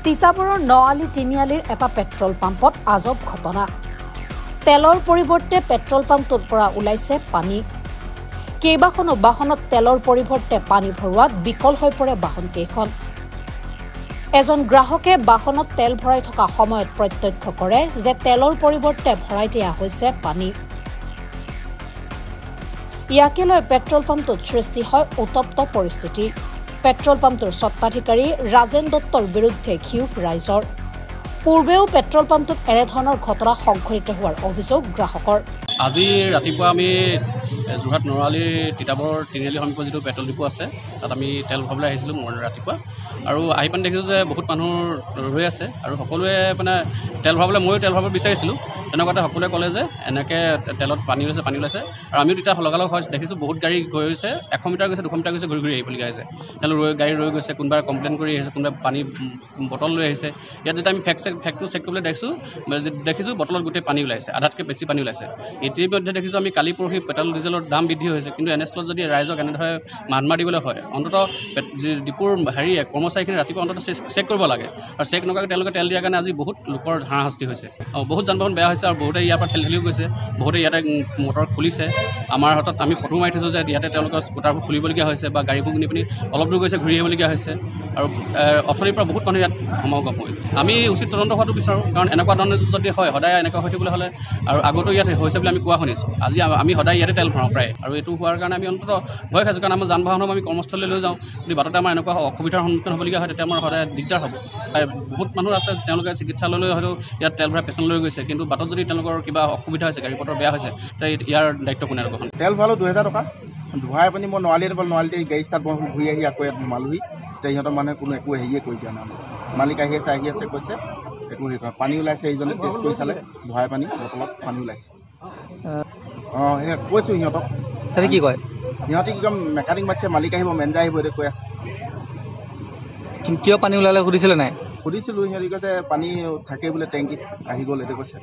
তিতাবৰৰ নআলি তিনিআলিৰ এটা পেট্ৰল পাম্পত আজব ঘটনা। তেলৰ পৰিৱৰ্তে পেট্ৰল পাম্পটোৰ পৰা ওলাইছে পানী। কেইবাখনো বাহনত তেলৰ পৰিৱৰ্তে পানী ভৰোৱাত বিকল হৈ পৰে বাহনকেইখন। এজন গ্ৰাহকে বাহনত তেল ভৰাই থকা সময়ত প্ৰত্যক্ষ কৰে যে তেলৰ পৰিৱৰ্তে ভৰাই দিয়া হৈছে পানী। ইয়াকে লৈ পেট্ৰল পাম্পটোত সৃষ্টি হয় উত্তপ্ত পৰিস্থিতি। পেট্ৰল পাম্পটোৰ স্বত্বাধিকাৰী ৰাজেন দত্তৰ বিৰুদ্ধে ক্ষোভ ৰাইজৰ। পূৰ্বেও পেট্ৰল পাম্পটোত এনেধৰণৰ ঘটনা সংঘটিত হোৱাৰ অভিযোগ গ্ৰাহকৰ। আজি ৰাতিপুৱা আমি যোৰহাট নৰালি তিতাবৰ তিনিআলি সন্মুখত যিটো পেট্ৰল ডিপু আছে তাত আমি তেল ভৰাবলৈ আহিছিলোঁ ৰাতিপুৱা। আৰু আহি পানি দেখিছোঁ যে বহুত মানুহ ৰৈ আছে আৰু সকলোৱে মানে তেল ভৰাবলৈ ময়ো তেল ভৰাব বিচাৰিছিলোঁ। তেনেকুৱাতে সকলোৱে ক'লে যে এনেকৈ তেলত পানী ওলাইছে আৰু আমিও তেতিয়া লগালগ হয় দেখিছোঁ বহুত গাড়ী গৈ গৈছে, 100 মিটাৰ গৈছে, 200 মিটাৰ গৈছে, ঘূৰি আহিবলগীয়া হৈছে। গাড়ী ৰৈ গৈছে, কোনোবাই কমপ্লেইন কৰি আহিছে, কোনোবাই পানী বটল লৈ আহিছে। ইয়াত যেতিয়া আমি ফেক্টটো চেক কৰিবলৈ দেখিছোঁ বটলত গোটেই পানী ওলাইছে, আধাতকৈ বেছি পানী ওলাইছে। ইতিমধ্যে দেখিছোঁ আমি কালি পৰহি পেট্ৰল ডিজেলৰ দাম বৃদ্ধি হৈছে, কিন্তু এনেস্থলত যদি ৰাইজক এনেদৰে মাৰ দিবলৈ হয় অন্ততঃ ডিপুৰ কৰ্মচাৰীখিনি ৰাতিপুৱা অন্ততঃ চেক কৰিব লাগে। আৰু চেক নকৰাকৈ তেওঁলোকে তেল দিয়াৰ কাৰণে আজি বহুত লোকৰ হাৰাশাস্তি হৈছে। বহুত যান বাহন বেয়া হৈছে আৰু বহুতে ইয়াৰ পৰা ঠেলিও গৈছে, বহুতে ইয়াতে মটৰ খুলিছে। আমাৰ হাতত আমি ফটো মাৰি থৈছোঁ যে ইয়াতে তেওঁলোকৰ স্কুটাৰবোৰ খুলিবলগীয়া হৈছে বা গাড়ীবোৰ নি পিনি অলপ দূৰ গৈছে, ঘূৰি আহিবলগীয়া হৈছে। আৰু অথনিৰ পৰা বহুত মানুহ ইয়াত সমাগম হয়। আমি উচিত তদন্ত হোৱাটো বিচাৰোঁ, কাৰণ এনেকুৱা ধৰণৰ যদি হয় সদায় এনেকুৱা হৈ থাকিবলৈ হ'লে আৰু আগতো ইয়াত হৈছে বুলি আমি কোৱা শুনিছোঁ। আজি আমি সদায় ইয়াতে তেল ভৰাওঁ প্ৰায়, আৰু এইটো হোৱাৰ কাৰণে আমি অন্ততঃ ভয় খাইছোঁ, কাৰণ আমাৰ যান বাহনক আমি কৰ্মস্থলীলৈ লৈ যাওঁ। যদি বাটতে আমাৰ এনেকুৱা অসুবিধাৰ সন্মুখীন হ'বলগীয়া হয় তেতিয়া আমাৰ সদায় দিগদাৰ হ'ব। বহুত মানুহ আছে তেওঁলোকে চিকিৎসালয়লৈ হয়তো ইয়াত তেল ভৰাই পেচেণ্ট লৈ গৈছে, কিন্তু বাটত যদি তেওঁলোকৰ কিবা অসুবিধা হৈছে, গাড়ী মটৰ বেয়া হৈছে, ইয়াৰ দায়িত্ব কোনে ল'ব? তেল ভৰালোঁ 2000 টকা, ভৰাই পানি মই নৰালিতে গাড়ী ষ্টাৰ্ট ঘূৰি আহি আকৌ ইয়াত সোমালোহি। এতিয়া সিহঁতৰ মানুহে কোনো একো হেৰিয়ে কৰি দিয়া নাই। মালিক আহি আছে কৈছে একো হেৰি কৰা, পানী ওলাইছে, এইজনে টেষ্ট কৰি চালে, ভৰাই পানী বটলত পানী ওলাইছে। সেই কৈছোঁ সিহঁতক। তাতে কি কয়? সিহঁতে কি কম মেকানিক মাতিছে, মালিক আহিব, মেনেজাৰ আহিব, এতিয়া কৈ আছে। কিয় পানী ওলালে সুধিছিলে নাই? সুধিছিলোঁ, সিহঁতি কৈছে পানী থাকে বোলে টেংকিত, আহি গ'ল, এতিয়া কৈছে।